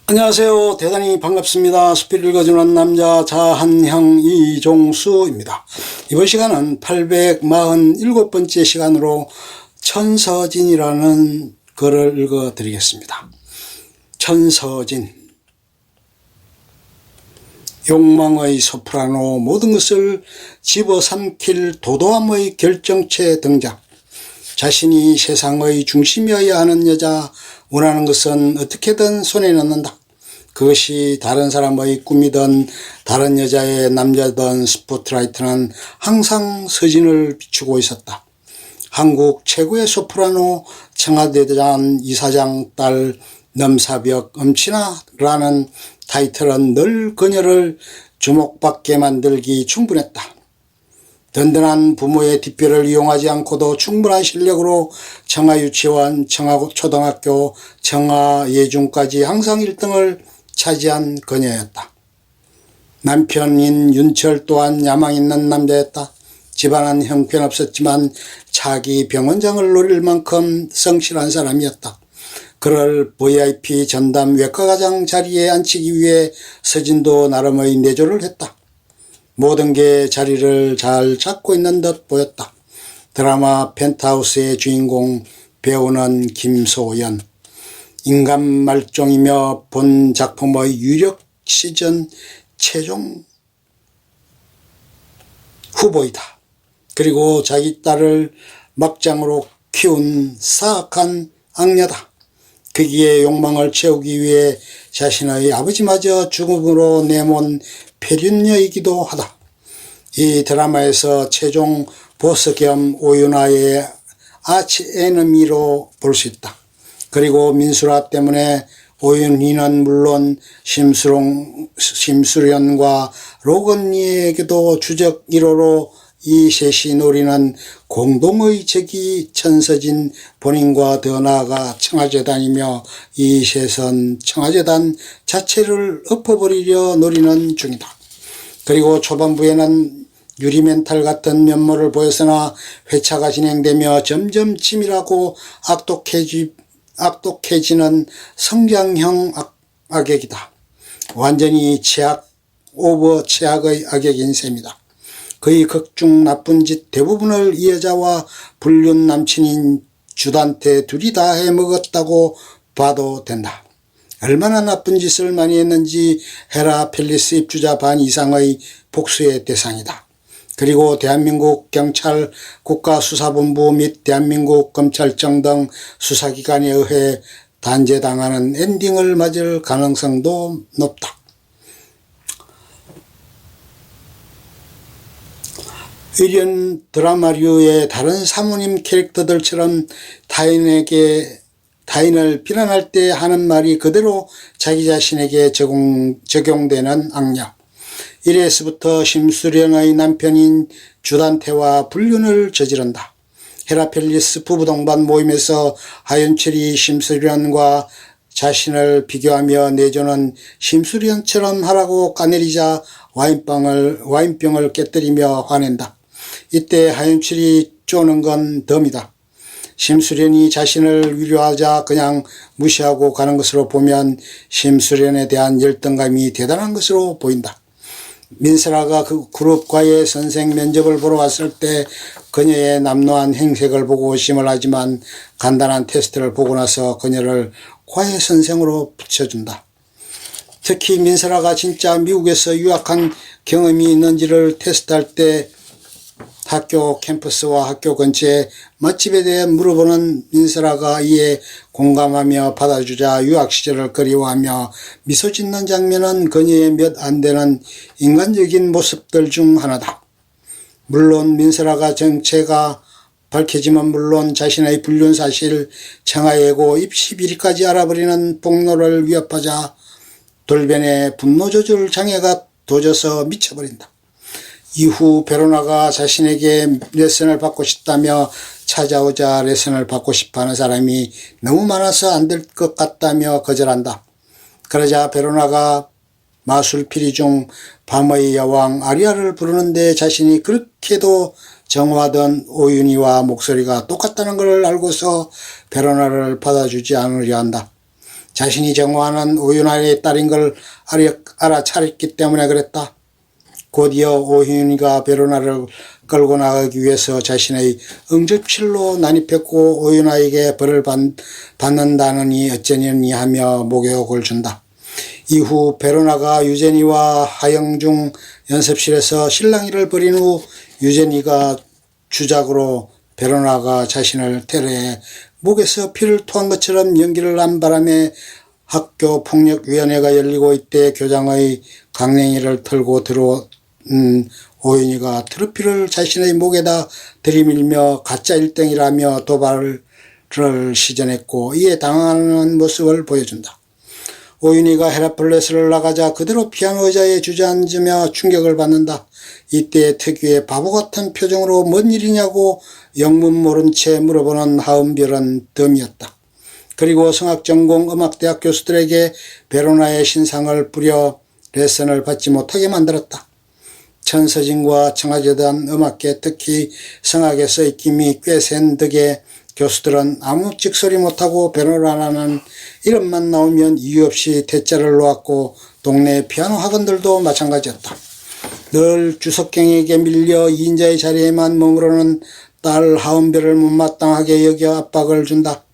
안녕하세요. 대단히 반갑습니다. 수필을 읽어주는 남자 자한형 이종수입니다. 이번 시간은 847번째 시간으로 천서진이라는 글을 읽어드리겠습니다. 천서진. 욕망의 소프라노, 모든 것을 집어삼킬 도도함의 결정체 등장. 자신이 세상의 중심이어야 하는 여자, 원하는 것은 어떻게든 손에 넣는다. 그것이 다른 사람의 꿈이든 다른 여자의 남자든 스포트라이트는 항상 서진을 비추고 있었다. 한국 최고의 소프라노 청와대장 이사장 딸 넘사벽 엄친아라는 타이틀은 늘 그녀를 주목받게 만들기 충분했다. 든든한 부모의 뒷배를 이용하지 않고도 충분한 실력으로 청아유치원, 청아초등학교, 청아예중까지 항상 1등을 차지한 그녀였다. 남편인 윤철 또한 야망 있는 남자였다. 집안은 형편없었지만 차기 병원장을 노릴 만큼 성실한 사람이었다. 그를 VIP 전담 외과과장 자리에 앉히기 위해 서진도 나름의 내조를 했다. 모든 게 자리를 잘 잡고 있는 듯 보였다. 드라마 펜트하우스의 주인공 배우는 김소연. 인간 말종이며 본 작품의 유력 시즌 최종 후보이다. 그리고 자기 딸을 막장으로 키운 사악한 악녀다. 거기에 욕망을 채우기 위해 자신의 아버지마저 죽음으로 내몬 폐륜녀이기도 하다. 이 드라마에서 최종 보스 겸 오윤화의 아치 에너미로 볼 수 있다. 그리고 민수라 때문에 오윤희는 물론 심수련과 로건니에게도 주적 1호로 이 셋이 노리는 공동의 적이 천서진 본인과 더 나아가 청와재단이며 이 셋은 청와재단 자체를 엎어버리려 노리는 중이다. 그리고 초반부에는 유리멘탈 같은 면모를 보였으나 회차가 진행되며 점점 치밀하고 악독해지는 성장형 악역이다. 완전히 오버 최악의 악역인 셈이다. 그의 극중 나쁜 짓 대부분을 이 여자와 불륜 남친인 주단태 둘이 다 해먹었다고 봐도 된다. 얼마나 나쁜 짓을 많이 했는지 헤라 팰리스 입주자 반 이상의 복수의 대상이다. 그리고 대한민국 경찰 국가수사본부 및 대한민국 검찰청 등 수사기관에 의해 단죄당하는 엔딩을 맞을 가능성도 높다. 이런 드라마류의 다른 사모님 캐릭터들처럼 타인을 비난할 때 하는 말이 그대로 자기 자신에게 적용되는 악녀. 1회에서부터 심수련의 남편인 주단태와 불륜을 저지른다. 헤라펠리스 부부동반 모임에서 하윤철이 심수련과 자신을 비교하며 내조는 심수련처럼 하라고 까내리자 와인병을 깨뜨리며 화낸다. 이때 하윤철이 쪼는 건 덤이다. 심수련이 자신을 위로하자 그냥 무시하고 가는 것으로 보면 심수련에 대한 열등감이 대단한 것으로 보인다. 민설아가 그 그룹과의 선생 면접을 보러 왔을 때 그녀의 남노한 행색을 보고 의심을 하지만 간단한 테스트를 보고 나서 그녀를 과외 선생으로 붙여준다. 특히 민설아가 진짜 미국에서 유학한 경험이 있는지를 테스트할 때 학교 캠퍼스와 학교 근처의 맛집에 대해 물어보는 민설아가 이에 공감하며 받아주자 유학 시절을 그리워하며 미소 짓는 장면은 그녀의 몇 안 되는 인간적인 모습들 중 하나다. 물론 민설아가 정체가 밝혀지면 물론 자신의 불륜 사실, 청아예고 입시 비리까지 알아버리는 폭로를 위협하자 돌변의 분노 조절 장애가 도져서 미쳐버린다. 이후 베로나가 자신에게 레슨을 받고 싶다며 찾아오자 레슨을 받고 싶어하는 사람이 너무 많아서 안 될 것 같다며 거절한다. 그러자 베로나가 마술피리 중 밤의 여왕 아리아를 부르는데 자신이 그렇게도 정화던 오윤희와 목소리가 똑같다는 걸 알고서 베로나를 받아주지 않으려 한다. 자신이 정화하는 오윤화의 딸인 걸 알아차렸기 때문에 그랬다. 곧이어 오윤희가 베로나를 끌고 나가기 위해서 자신의 응접실로 난입했고 오윤화에게 벌을 받는다느니 어쩌느니 하며 목욕을 준다. 이후 베로나가 유제니와 하영 중 연습실에서 실랑이를 벌인 후 유제니가 주작으로 베로나가 자신을 테러해 목에서 피를 토한 것처럼 연기를 한 바람에 학교 폭력위원회가 열리고 이때 교장의 강냉이를 털고 들어온 오윤희가 트로피를 자신의 목에다 들이밀며 가짜 1등이라며 도발을 시전했고 이에 당황하는 모습을 보여준다. 오윤희가 헤라클레스를 나가자 그대로 피아노 의자에 주저앉으며 충격을 받는다. 이때 특유의 바보 같은 표정으로 뭔 일이냐고 영문 모른 채 물어보는 하은별은 덤이었다. 그리고 성악전공 음악대학 교수들에게 베로나의 신상을 뿌려 레슨을 받지 못하게 만들었다. 천서진과 청하재단 음악계 특히 성악에서 입김이 꽤 센 덕에 교수들은 아무 찍소리 못하고 베로나라는 이름만 나오면 이유 없이 대자를 놓았고 동네 피아노 학원들도 마찬가지였다. 늘 주석경에게 밀려 2인자의 자리에만 머무르는 딸 하은별을 못마땅하게 여겨 압박을 준다.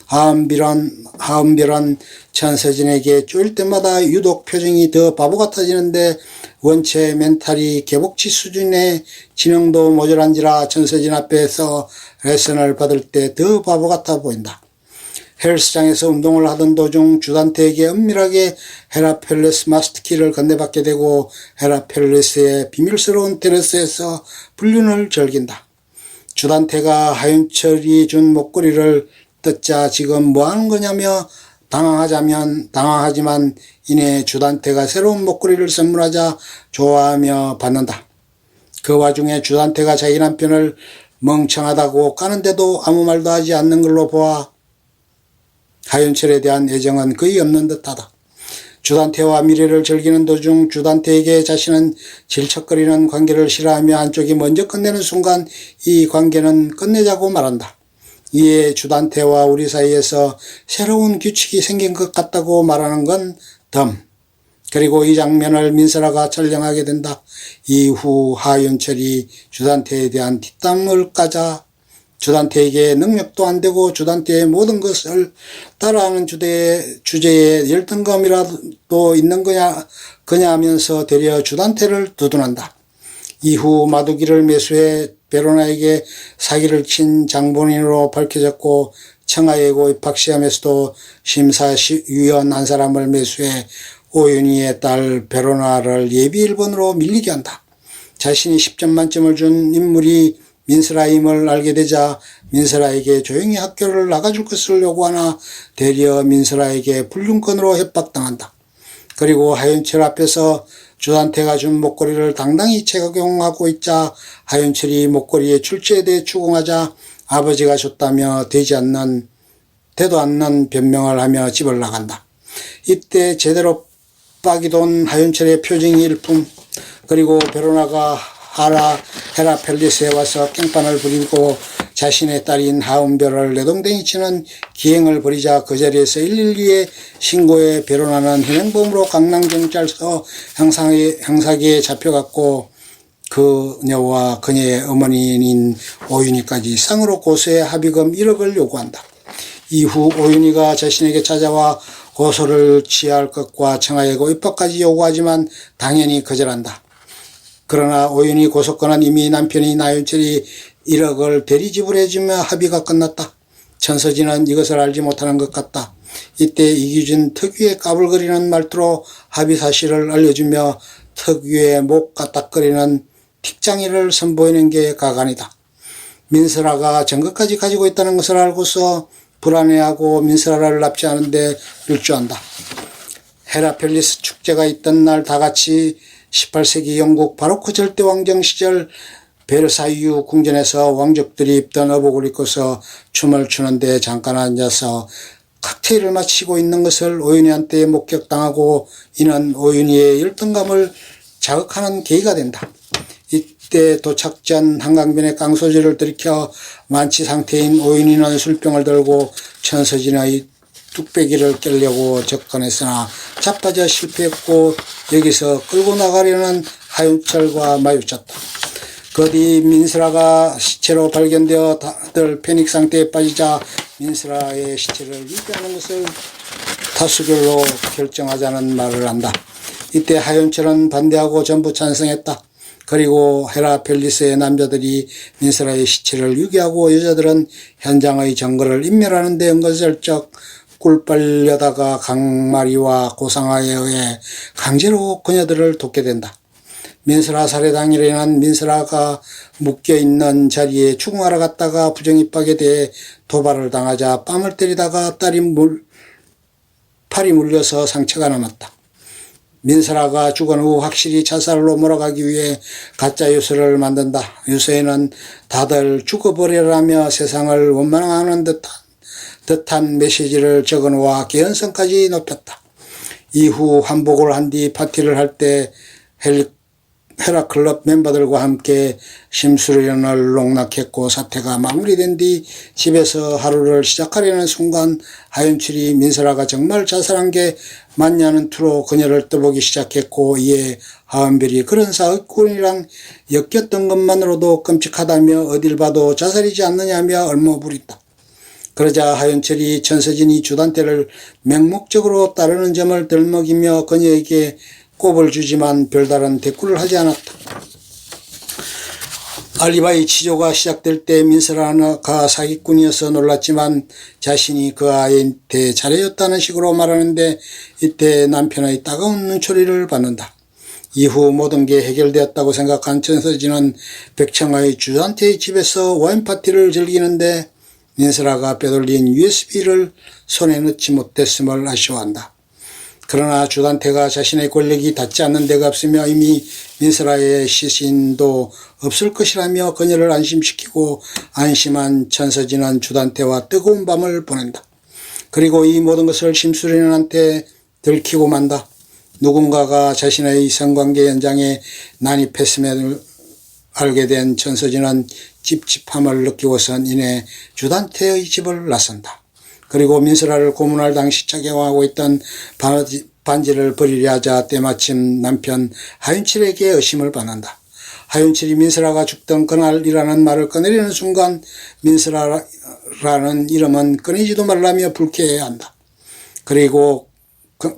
하은별은 천서진에게 쪼일 때마다 유독 표정이 더 바보 같아지는데 원체 멘탈이 개복치 수준의 지능도 모자란지라 천서진 앞에서 레슨을 받을 때 더 바보 같아 보인다. 헬스장에서 운동을 하던 도중 주단태에게 은밀하게 헤라펠레스 마스터키를 건네받게 되고 헤라펠레스의 비밀스러운 테라스에서 불륜을 즐긴다. 주단태가 하윤철이 준 목걸이를 뜯자 지금 뭐하는 거냐며 당황하지만 이내 주단태가 새로운 목걸이를 선물하자 좋아하며 받는다. 그 와중에 주단태가 자기 남편을 멍청하다고 까는데도 아무 말도 하지 않는 걸로 보아 하윤철에 대한 애정은 거의 없는 듯하다. 주단태와 미래를 즐기는 도중 주단태에게 자신은 질척거리는 관계를 싫어하며 한쪽이 먼저 끝내는 순간 이 관계는 끝내자고 말한다. 이에 주단태와 우리 사이에서 새로운 규칙이 생긴 것 같다고 말하는 건 덤. 그리고 이 장면을 민설아가 촬영하게 된다. 이후 하윤철이 주단태에 대한 뒷담을 까자 주단태에게 능력도 안 되고 주단태의 모든 것을 따라하는 주제에 열등감이라도 있는 거냐 하면서 되려 주단태를 두둔한다. 이후 마두기를 매수해 베로나에게 사기를 친 장본인으로 밝혀졌고 청하예고 입학시험에서도 심사위원 한 사람을 매수해 오윤희의 딸 베로나를 예비 1번으로 밀리게 한다. 자신이 10점 만점을 준 인물이 민설아임을 알게 되자 민설아에게 조용히 학교를 나가줄 것을 요구하나 되려 민설아에게 불륜건으로 협박당한다. 그리고 하윤철 앞에서 주단태가 준 목걸이를 당당히 착용하고 있자 하윤철이 목걸이의 출처에 대해 추궁하자 아버지가 줬다며 되도 않는 변명을 하며 집을 나간다. 이때 제대로 빡이 돈 하윤철의 표정이 일품. 그리고 베로나가 헤라펠리스에 와서 깽판을 부리고 자신의 딸인 하은별을 내동댕이 치는 기행을 벌이자 그 자리에서 112에 신고해 베로나는 현행범으로 강남경찰서 형사기에 잡혀갔고 그녀와 그녀의 어머니인 오윤희까지 쌍으로 고소해 합의금 1억을 요구한다. 이후 오윤희가 자신에게 찾아와 고소를 취할 것과 청하예고 입학까지 요구하지만 당연히 거절한다. 그러나 오윤희 고소건은 이미 남편인 하윤철이 1억을 대리 지불해주며 합의가 끝났다. 천서진은 이것을 알지 못하는 것 같다. 이때 이규진 특유의 까불거리는 말투로 합의 사실을 알려주며 특유의 목 까딱거리는 틱장이를 선보이는 게 가관이다. 민설아가 증거까지 가지고 있다는 것을 알고서 불안해하고 민설아를 납치하는데 일조한다. 헤라펠리스 축제가 있던 날 다같이 18세기 영국 바로크 절대왕정 시절 베르사유 궁전에서 왕족들이 입던 의복을 입고서 춤을 추는데 잠깐 앉아서 칵테일을 마시고 있는 것을 오윤희한테 목격당하고 이는 오윤희의 열등감을 자극하는 계기가 된다. 이때 도착 전 한강변에 깡소지를 들이켜 만취 상태인 오윤희는 술병을 들고 천서진의 뚝배기를 깨려고 접근했으나 자빠져 실패했고 여기서 끌고 나가려는 하윤철과 마주쳤다. 그 뒤 민스라가 시체로 발견되어 다들 패닉 상태에 빠지자 민스라의 시체를 유기하는 것을 다수결로 결정하자는 말을 한다. 이때 하윤철은 반대하고 전부 찬성했다. 그리고 헤라펠리스의 남자들이 민스라의 시체를 유기하고 여자들은 현장의 증거를 인멸하는 데 은근슬쩍 꿀 빨려다가 강마리와 고상아에 의해 강제로 그녀들을 돕게 된다. 민스라 살해 당일에는 민스라가 묶여있는 자리에 추궁하러 갔다가 부정입박에 대해 도발을 당하자 뺨을 때리다가 팔이 물려서 상처가 남았다. 민스라가 죽은 후 확실히 자살로 몰아가기 위해 가짜 유서를 만든다. 유서에는 다들 죽어버리라며 세상을 원망하는 듯한 메시지를 적어놓아 개연성까지 높였다. 이후 환복을 한 뒤 파티를 할 때 헤라클럽 멤버들과 함께 심수련을 농락했고 사태가 마무리된 뒤 집에서 하루를 시작하려는 순간 하윤철이 민스라가 정말 자살한 게 맞냐는 투로 그녀를 떠보기 시작했고 이에 하은별이 그런 사기꾼이랑 엮였던 것만으로도 끔찍하다며 어딜 봐도 자살이지 않느냐며 얼머부린다. 그러자 하윤철이 천서진이 주단태를 맹목적으로 따르는 점을 들먹이며 그녀에게 꼽을 주지만 별다른 대꾸를 하지 않았다. 알리바이 치조가 시작될 때 민스라가 사기꾼이어서 놀랐지만 자신이 그 아이한테 잘해줬다는 식으로 말하는데 이때 남편의 따가운 눈초리를 받는다. 이후 모든 게 해결되었다고 생각한 천서진은 백청의 주단태의 집에서 와인 파티를 즐기는데 민스라가 빼돌린 USB를 손에 넣지 못했음을 아쉬워한다. 그러나 주단태가 자신의 권력이 닿지 않는 데가 없으며 이미 민스라의 시신도 없을 것이라며 그녀를 안심시키고 안심한 천서진은 주단태와 뜨거운 밤을 보낸다. 그리고 이 모든 것을 심수련한테 들키고 만다. 누군가가 자신의 성관계 현장에 난입했음을 알게 된 천서진은 찝찝함을 느끼고선 이내 주단태의 집을 나선다. 그리고 민스라를 고문할 당시 착용하고 있던 반지를 버리려 하자 때마침 남편 하윤철에게 의심을 받는다. 하윤철이 민스라가 죽던 그날이라는 말을 꺼내려는 순간 민스라라는 이름은 꺼내지도 말라며 불쾌해한다. 그리고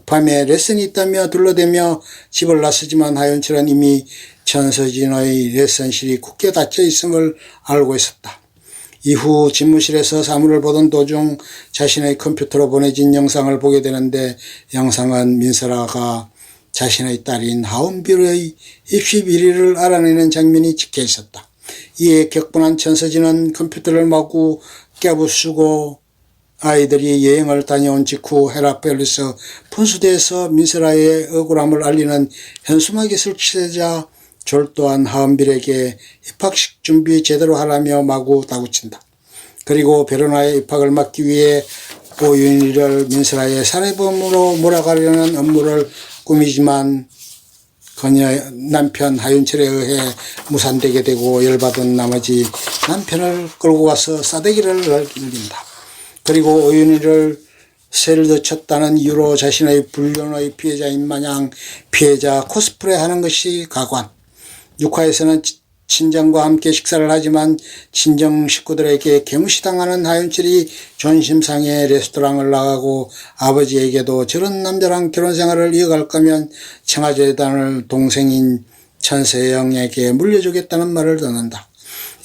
밤에 레슨이 있다며 둘러대며 집을 나서지만 하윤철은 이미 천서진의 레슨실이 굳게 닫혀 있음을 알고 있었다. 이후 집무실에서 사물을 보던 도중 자신의 컴퓨터로 보내진 영상을 보게 되는데 영상은 민스라가 자신의 딸인 하은별의 입시 비리를 알아내는 장면이 찍혀 있었다. 이에 격분한 천서진은 컴퓨터를 마구 깨부수고 아이들이 여행을 다녀온 직후 헤라펠리스 분수대에서 민스라의 억울함을 알리는 현수막이 설치되자 졸도한 하은별에게 입학식 준비 제대로 하라며 마구 다구친다. 그리고 베로나의 입학을 막기 위해 오윤희를 민스라의 살해범으로 몰아가려는 업무를 꾸미지만 그녀의 남편 하윤철에 의해 무산되게 되고 열받은 나머지 남편을 끌고 가서 싸대기를 날린다. 그리고 오윤희를 새를 덧쳤다는 이유로 자신의 불륜의 피해자인 마냥 피해자 코스프레하는 것이 가관. 6화에서는 친정과 함께 식사를 하지만 친정 식구들에게 개무시당하는 하윤철이 존심상의 레스토랑을 나가고 아버지에게도 저런 남자랑 결혼생활을 이어갈 거면 청와재단을 동생인 천세영에게 물려주겠다는 말을 듣는다.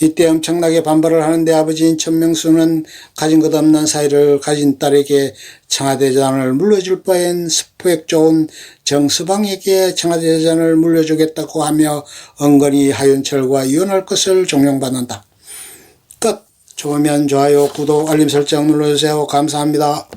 이때 엄청나게 반발을 하는데 아버지인 천명수는 가진 것 없는 사이를 가진 딸에게 청와대장을 물려줄 바엔 스펙 좋은 정서방에게 청와대장을 물려주겠다고 하며 은근히 하윤철과 이혼할 것을 종용받는다. 끝. 좋으면 좋아요, 구독, 알림 설정 눌러주세요. 감사합니다.